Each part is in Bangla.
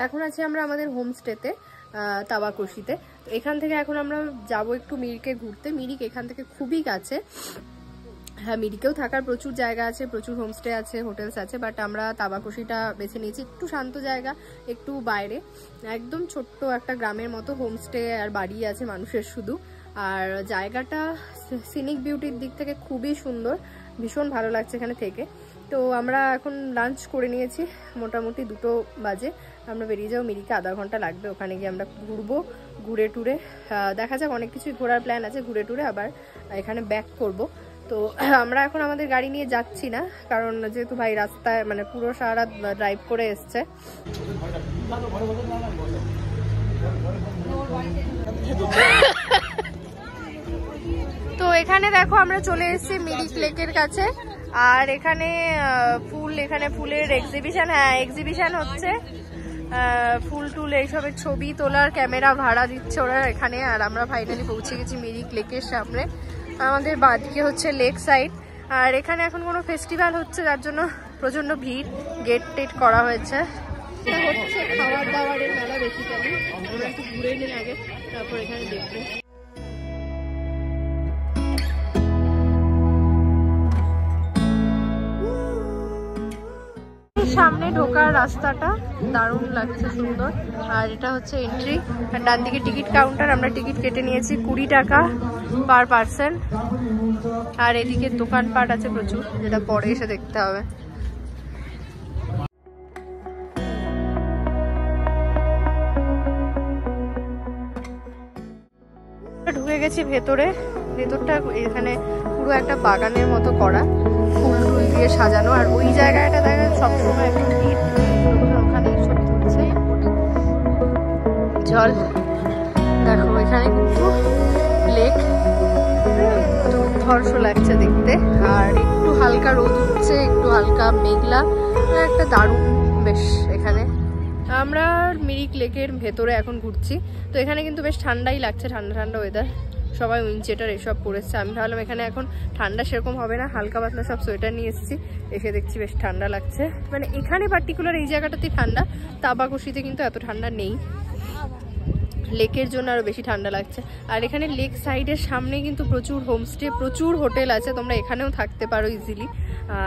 এখন আছি আমরা আমাদের হোমস্টেতে তাবাকশিতে। তো এখান থেকে এখন আমরা যাব একটু মিরিকে ঘুরতে। মিরিক এখান থেকে খুবই কাছে। হ্যাঁ, মিরিকেও থাকার প্রচুর জায়গা আছে, প্রচুর হোমস্টে আছে, হোটেলস আছে, বাট আমরা তাবাকশিটা বেছে নিয়েছি। একটু শান্ত জায়গা, একটু বাইরে, একদম ছোট্ট একটা গ্রামের মতো হোমস্টে আর বাড়ি আছে মানুষের শুধু। আর জায়গাটা সিনিক বিউটির দিক থেকে খুবই সুন্দর, ভীষণ ভালো লাগছে এখানে থেকে। তো আমরা এখন লাঞ্চ করে নিয়েছি, মোটামুটি 2টো বাজে আমরা বেরিয়ে যাবো। মিরিকে আধা ঘন্টা লাগবে, ওখানে গিয়ে আমরা ঘুরবো, ঘুরে টুরে দেখা যাক, অনেক কিছুই ঘোরার প্ল্যান আছে, ঘুরে টুরে আবার এখানে ব্যাক করব। তো আমরা এখন আমাদের গাড়ি নিয়ে যাচ্ছি না, কারণ যেহেতু ভাই রাস্তায় মানে পুরো সারা রাত ড্রাইভ করে এসছে। তো এখানে দেখো আমরা চলে এসেছি মিরিক লেকের কাছে। আর এখানে ফুলের এক্সিবিশন, হ্যাঁ এক্সিবিশন হচ্ছে, ফুল টুল এইসবের ছবি তোলার ক্যামেরা ভাড়া দিচ্ছে ওরা এখানে। আর আমরা ফাইনালি পৌঁছে গেছি মিরিক লেকের সামনে। আমাদের বাদিকে হচ্ছে লেক সাইড। আর এখানে এখন কোনো ফেস্টিভ্যাল হচ্ছে, যার জন্য প্রচন্ড ভিড়, গেট টেট করা হয়েছে। এটা হচ্ছে খাবার দাবারের মেলা বেসিক্যালি। আমরা একটু ঘুরে নিই আগে, তারপর এখানে দেখবো। সামনে ঢোকার রাস্তাটা দারুণ লাগছে, সুন্দর। আর এটা হচ্ছে এন্ট্রি, আর ডান দিকে টিকিট কাউন্টার। আমরা টিকিট কেটে নিয়েছি 20 টাকা পার পার্সন। আর এদিকে দোকানপাট আছে প্রচুর, যেটা পরে এসে দেখতে হবে। ঢুকে গেছি ভেতরে। ভেতরটা এখানে পুরো একটা বাগানের মতো করা, ফুল টুল দিয়ে সাজানো। আর ওই জায়গাটা দেখা সবসময় একটু ভিড়, ওখানে ছবি তুলছে। জল দেখো, এখানে কিন্তু লেক, দুর্ধর্ষ লাগছে দেখতে। আর একটু হালকা রোদ উঠছে, একটু হালকা মেঘলা, একটা দারুণ বেশ। এখানে আমরা মিরিক লেকের ভেতরে এখন ঘুরছি। তো এখানে কিন্তু বেশ ঠান্ডাই লাগছে, ঠান্ডা ঠান্ডা ওয়েদার। সবাই উইন্ডচেটার এসব পরেছে। আমি ভাবলাম এখানে এখন ঠান্ডা সেরকম হবে না, হালকা পাতলা সব সোয়েটার নিয়ে এসেছি। এসে দেখছি বেশ ঠান্ডা লাগছে। মানে এখানে পার্টিকুলার এই জায়গাটাতেই ঠান্ডা, তাবাকশিতে কিন্তু এত ঠান্ডা নেই, লেকের জন্য আরো বেশি ঠান্ডা লাগছে। আর এখানে লেক সাইডের সামনে কিন্তু প্রচুর হোমস্টে, প্রচুর হোটেল আছে, তোমরা এখানেও থাকতে পারো ইজিলি।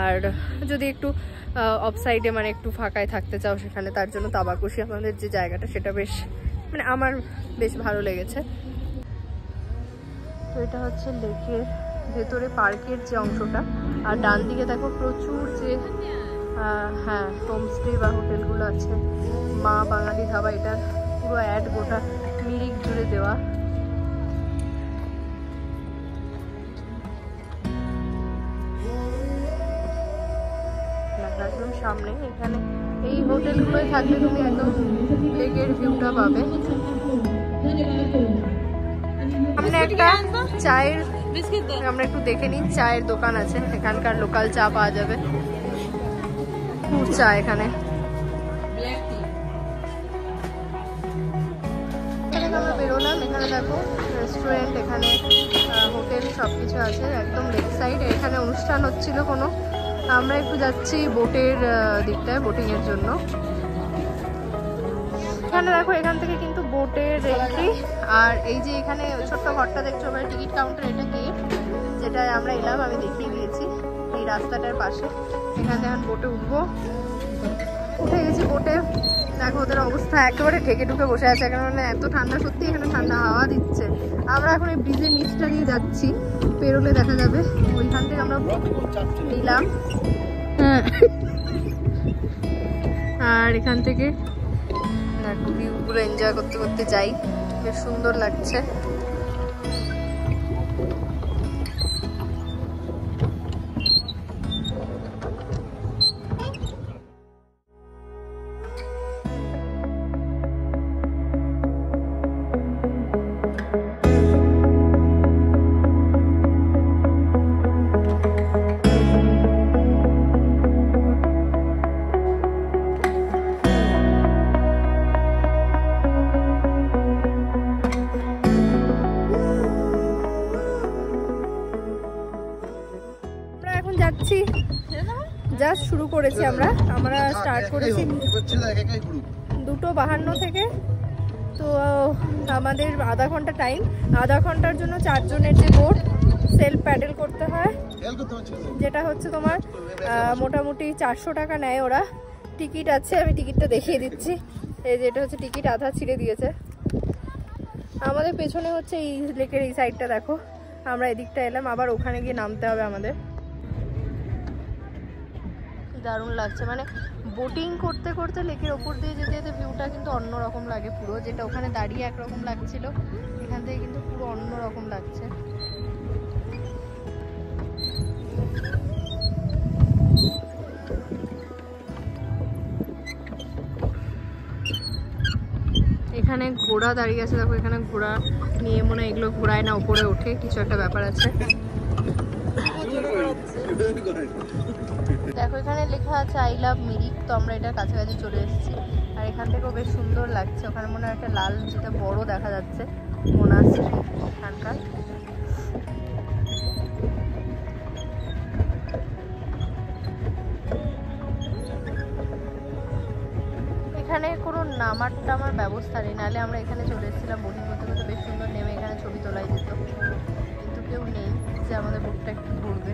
আর যদি একটু অফ সাইডে মানে একটু ফাঁকায় থাকতে চাও সেখানে, তার জন্য তাবাকশি আমাদের যে জায়গাটা সেটা বেশ মানে আমার বেশ ভালো লেগেছে। তো এটা হচ্ছে লেকের ভেতরে পার্কের যে অংশটা। আর ডান দিকে দেখো প্রচুর যে হ্যাঁ হোমস্টে বা হোটেলগুলো আছে। মা বাঙালি ধাবা, এটার পুরো অ্যাড গোটা মিরিক জুড়ে দেওয়া। একদম সামনে এখানে এই হোটেলগুলোই থাকলে তুমি একদম লেকের ভিউটা পাবে। সামনে একটা চায়ের, আমরা একটু দেখে নিই, চায়ের দোকান আছে, এখানকার লোকাল চা পাওয়া যাবে, চা এখানে। আমরা বেরোলাম, এখানে দেখো রেস্টুরেন্ট, এখানে হোটেল সবকিছু আছে, একদম লেক সাইড। এখানে অনুষ্ঠান হচ্ছিল কোনো। আমরা একটু যাচ্ছি বোটের দিকটায়, বোটিং এর জন্য। এখানে দেখো এখান থেকে কিন্তু বোটের এন্ট্রি। আর এই যে এখানে ছোট্ট ঘরটা দেখছো, মানে টিকিট কাউন্টার, এটা গেট যেটায় আমরা এলাম, আমি দেখিয়ে দিয়েছি এই রাস্তাটার পাশে। এখানে এখন বোটে উঠবো, উঠে গেছি বোটে। দেখো ওদের অবস্থা একেবারে ঢেকে ঢুকে বসে আছে, কারণ এত ঠান্ডা, সত্যি এখানে ঠান্ডা হাওয়া দিচ্ছে। আমরা এখন এই ব্রিজের নিচটা দিয়ে যাচ্ছি, পেরোলে দেখা যাবে। ওইখান থেকে আমরা নিলাম, হ্যাঁ। আর এখান থেকে ভিউগুলো এনজয় করতে করতে যাই, বেশ সুন্দর লাগছে। জাস্ট শুরু করেছি আমরা স্টার্ট করেছি 2:52 থেকে। তো আমাদের আধা ঘন্টা টাইম, আধা ঘন্টার জন্য 4 জনের যে বোট সেলফ প্যাডেল করতে হয়, যেটা হচ্ছে তোমার মোটামুটি 400 টাকা নেয় ওরা। টিকিট আছে, আমি টিকিটটা দেখিয়ে দিচ্ছি। এই যে এটা হচ্ছে টিকিট, আধা ছিঁড়ে দিয়েছে। আমাদের পেছনে হচ্ছে এই লেকের এই সাইডটা দেখো, আমরা এদিকটা এলাম, আবার ওখানে গিয়ে নামতে হবে আমাদের। দারুণ লাগছে, মানে বোটিং করতে করতে লেকের ওপর দিয়ে যেতে যেতে ভিউটা কিন্তু অন্যরকম লাগে পুরো। যেটা ওখানে দাঁড়িয়ে একরকম লাগছিল, এখান থেকে কিন্তু পুরো অন্যরকম লাগছে। এখানে ঘোড়া দাঁড়িয়ে আছে দেখো, এখানে ঘোড়া নিয়ে মনে হয় এগুলো ঘোড়ায় না উপরে ওঠে, কিছু একটা ব্যাপার আছে। দেখো এখানে লেখা আছে আই লাভ মিরিক। তো আমরা এটা কাছাকাছি চলে এসেছি, আর এখান থেকেও বেশ সুন্দর লাগছে। ওখানে মনে হয় একটা লাল যেটা বড় দেখা যাচ্ছে মোনাস্ট্রি এখানকার। এখানে কোনো নামার টামার ব্যবস্থা নেই, নাহলে আমরা এখানে চলে এসেছিলাম বোটিং করতে করতে, বেশ সুন্দর নেমে এখানে ছবি তোলাই যেত, কিন্তু কেউ নেই যে আমাদের বোটটা একটু ঘুরবে।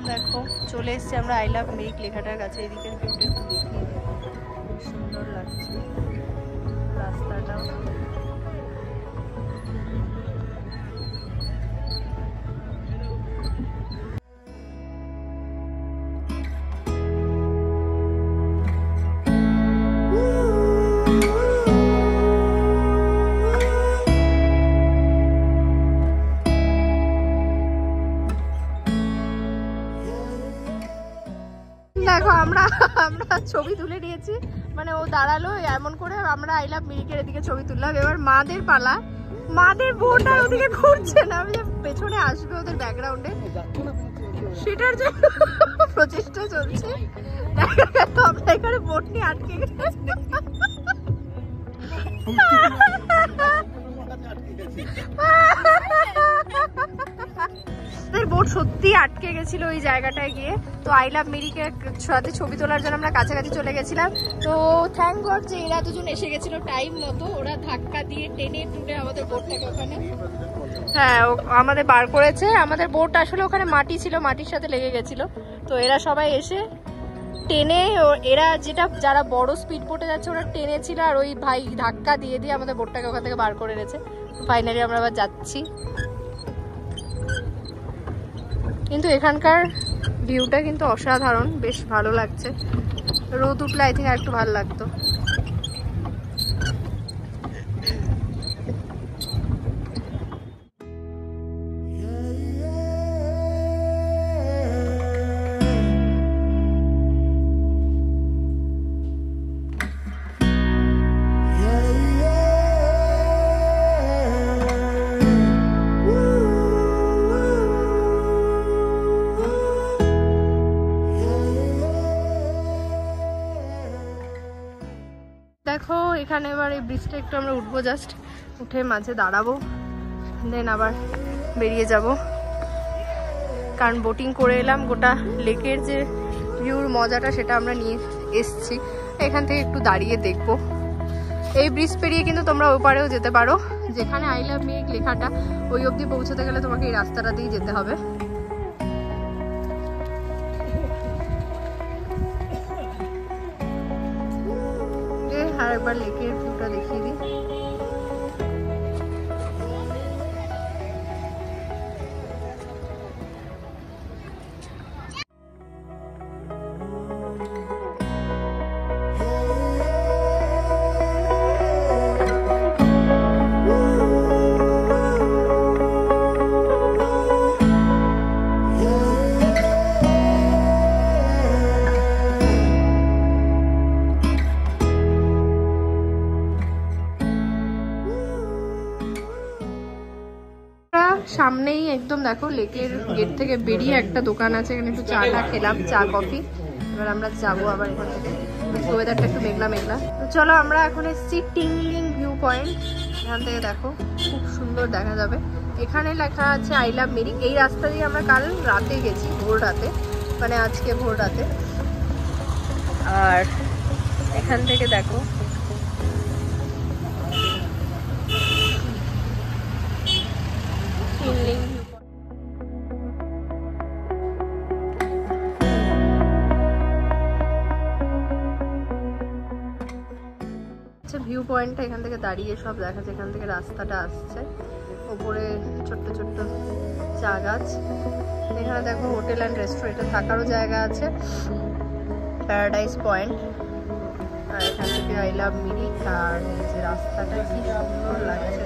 দেখো চলে এসেছি আমরা আই লাভ মিরিক লেখাটার কাছে। এদিকের ভিউটা একটু দেখিয়ে খুব সুন্দর লাগছে রাস্তাটা। দেখো আমরা ছবি তুলে নিয়েছি, মানে ও দাঁড়ালো এমন করে, আমরা আই লাভ মিরিকের এদিকে ছবি তুললাম। এবার মাদের পালা, মাদের বোট আর ওদিকে ঘুরছে না, আমি যে পেছনে আসবে ওদের ব্যাকগ্রাউন্ডে সেটার জন্য প্রচেষ্টা চলছে। তো আমরা এখানে বোট নিয়ে আটকে গেছি, বোট সত্যি আটকে গেছিল ওই জায়গাটায় গিয়ে। তো আই লাভ মিরিকের সাথে ছবি তোলার জন্য আমরা কাছাকাছি চলে গেছিলাম। তো থ্যাংক গড যে এরা দুজন এসে গেছিল টাইম মতো, ওরা ধাক্কা দিয়ে টেনে টুটে আমাদের বোটটাকে ওখানে, হ্যাঁ আমাদের বার করেছে। আমাদের বোট আসলে ওখানে মাটি ছিল, মাটির সাথে লেগে গেছিল। তো এরা সবাই এসে টেনে, এরা যেটা যারা বড় স্পিড বোটে যাচ্ছে ওরা টেনেছিল, আর ওই ভাই ধাক্কা দিয়ে দিয়ে আমাদের বোটটাকে ওখান থেকে বার করে এনেছে। ফাইনালি আমরা আবার যাচ্ছি। কিন্তু এখানকার ভিউটা কিন্তু অসাধারণ, বেশ ভালো লাগছে। রোদ উঠলে আই থিঙ্ক আর একটু ভালো লাগতো। দেখো এখানে এবার এই ব্রিজটা একটু আমরা উঠবো, জাস্ট উঠে মাঝে দাঁড়াবো, দেন আবার বেরিয়ে যাব। কারণ বোটিং করে এলাম, গোটা লেকের যে ভিউর মজাটা সেটা আমরা নিয়ে এসছি। এখান থেকে একটু দাঁড়িয়ে দেখবো। এই ব্রিজ পেরিয়ে কিন্তু তোমরা ওই পারেও যেতে পারো, যেখানে আই লাভ মিরিক লেখাটা, ওই অবধি পৌঁছতে গেলে তোমাকে এই রাস্তাটা দিয়ে যেতে হবে। আর একবার লেকের ভিউটা দেখিয়ে দিই। সামনেই একদম দেখো লেকের গেট থেকে বেরিয়ে একটা দোকান আছে, এখানে একটু চাটা খেলাম, চা কফি। এবার আমরা যাবো আবার এখান থেকে, ওয়েদারটা একটু মেঘলা মেঘলা। তো চলো আমরা এখন এসেছি টিংলিং ভিউ পয়েন্ট। এখান থেকে দেখো খুব সুন্দর দেখা যাবে। এখানে লেখা আছে আই লাভ মিরিক। এই রাস্তা দিয়ে আমরা কাল রাতে গেছি, ভোর রাতে, মানে আজকে ভোর রাতে। আর এখান থেকে দেখো ভিউ পয়েন্টটা এখান থেকে দাঁড়িয়ে সব দেখা যাচ্ছে। এখান থেকে রাস্তাটা আসছে, ওপরে ছোট্ট ছোট্ট চা গাছ। এখানে দেখো হোটেল অ্যান্ড রেস্টুরেন্টে থাকারও জায়গা আছে, প্যারাডাইস পয়েন্ট। আর এখান থেকে আই লাভ মিরিক। আর এই যে রাস্তাটা কি সুন্দর লাগছে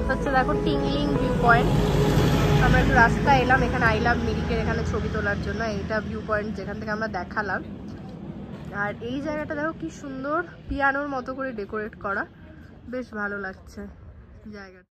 হচ্ছে, দেখো টিংলিং ভিউ পয়েন্ট। আমরা একটু রাস্তা এলাম এখানে আই লাভ মিরিকের এখানে ছবি তোলার জন্য। এইটা ভিউ পয়েন্ট যেখান থেকে আমরা দেখালাম। আর এই জায়গাটা দেখো কি সুন্দর পিয়ানোর মতো করে ডেকোরেট করা, বেশ ভালো লাগছে জায়গাটা।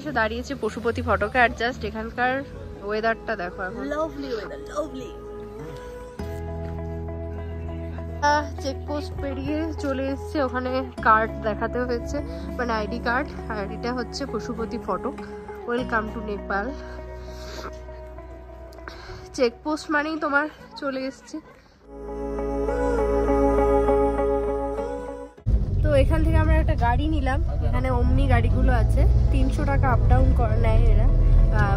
এসে দাঁড়িয়েছে পশুপতি ফটোকে। আর জাস্ট এখানকার ওয়েদারটা দেখো, এখন লাভলি ওয়েদার, লাভলি। চেকপোস্ট পেরিয়ে চলে এসেছে, ওখানে কার্ড দেখাতে হয়েছে, মানে আইডি কার্ড। আর এটা হচ্ছে Pashupati photo. Welcome to Nepal. Checkpost মানেই তোমার চলে এসছে। তো এখান থেকে আমরা একটা গাড়ি নিলাম, এখানে অমনি গাড়িগুলো আছে, 300 টাকা আপ ডাউন নেয় এরা।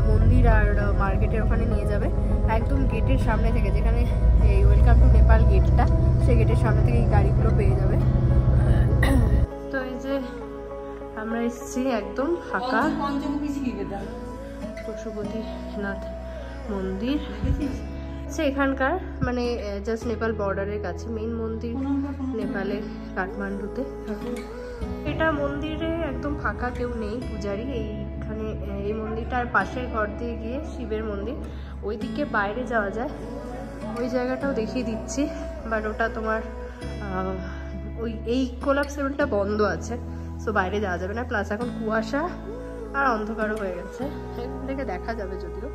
মন্দির আর মার্কেটের ওখানে নিয়ে যাবে, একদম গেটের সামনে থেকে, যেখানে এই ওয়েলকাম টু নেপাল গেটটা, সেই গেটের সামনে থেকে এই গাড়িগুলো পেয়ে যাবে। তো এই যে আমরা এসেছি একদম ফাঁকা পশুপতিনাথ মন্দির। এখানকার মানে জাস্ট নেপাল বর্ডারের কাছে, মেইন মন্দির নেপালের কাঠমান্ডুতে। এটা মন্দিরে একদম ফাঁকা, কেউ নেই, পূজারি। এইখানে এই মন্দিরটার পাশের ঘর দিয়ে গিয়ে শিবের মন্দির, ওইদিকে বাইরে যাওয়া যায়, ওই জায়গাটাও দেখিয়ে দিচ্ছি। বাট ওটা তোমার ওই এই কোলাপসেবলটা বন্ধ আছে, সো বাইরে যাওয়া যাবে না। প্লাস এখন কুয়াশা আর অন্ধকারও হয়ে গেছে, এখান থেকে দেখা যাবে যদিও।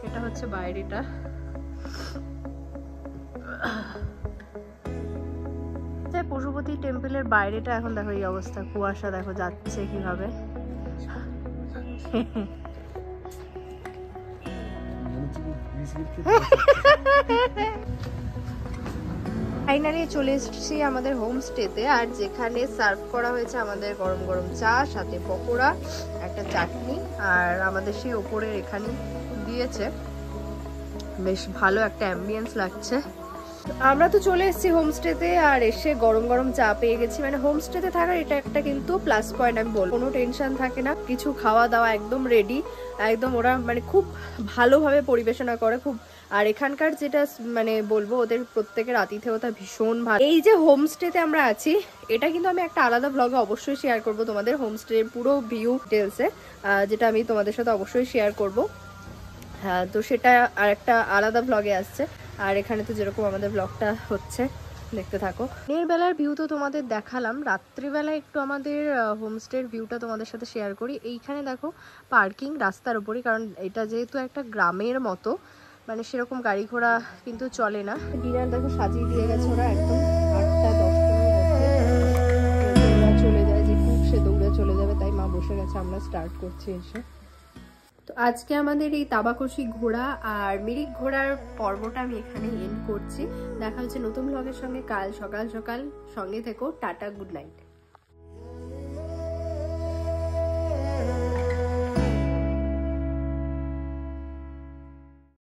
এটা হচ্ছে বাইরেটা। পশুপতি টেম্পলের বাইরেটা এখন দেখো এই অবস্থা, কুয়াশা দেখো যাচ্ছে কিভাবে। ফাইনালি চলে এসেছি আমাদের হোমস্টেতে। আর যেখানে সার্ভ করা হয়েছে আমাদের গরম গরম চা, সাথে পকোড়া, একটা চাটনি, আর আমাদের সেই ওপরের এখানে দিয়েছে। বেশ ভালো একটা অ্যাম্বিয়েন্স লাগছে। আমরা তো চলে এসেছি হোমস্টেতে, আর এসে গরম গরম চা পেয়ে গেছি। মানে হোমস্টেতে থাকার এটা একটা কিন্তু প্লাস পয়েন্ট আমি বলবো, কোনো টেনশন থাকে না, কিছু খাওয়া দাওয়া একদম রেডি, একদম ওরা মানে খুব ভালোভাবে পরিবেশনা করে খুব। আর এখানকার যেটা মানে বলবো, ওদের প্রত্যেকের আতিথেয়তা ভীষণ ভালো। এই যে হোমস্টেতে আমরা আছি, এটা কিন্তু আমি একটা আলাদা ব্লগে অবশ্যই শেয়ার করব তোমাদের, হোমস্টের পুরো ভিউ ডিটেলসে, যেটা আমি তোমাদের সাথে অবশ্যই শেয়ার করব। হ্যাঁ, তো সেটা আর একটা আলাদা ব্লগে আসছে। আর এখানে তো যেরকম আমাদের ব্লগটা হচ্ছে, দেখতে থাকো। দিনের বেলার ভিউ তো তোমাদের দেখালাম, রাত্রিবেলা একটু আমাদের হোমস্টের ভিউটা তোমাদের সাথে শেয়ার করি। এইখানে দেখো পার্কিং রাস্তার উপরই, কারণ এটা যেহেতু একটা গ্রামের মতো, মানে সেরকম গাড়ি ঘোড়া কিন্তু চলে না। ডিনার দেখো সাজিয়ে দিয়ে গেছে ওরা, একদম 8টা-10টার মধ্যে চলে যায়, যে কুক সে দৌড়ে চলে যাবে, তাই মা বসে গেছে, আমরা স্টার্ট করছি এসে। তো আজকে আমাদের এই তাবাকশি ঘোরা আর মিরিক ঘোরার পর্বটা আমি এখানে এন্ড করছি। দেখা হচ্ছে নতুন ব্লগের সঙ্গে কাল সকাল সকাল। সঙ্গে থেকো। Tata, good night.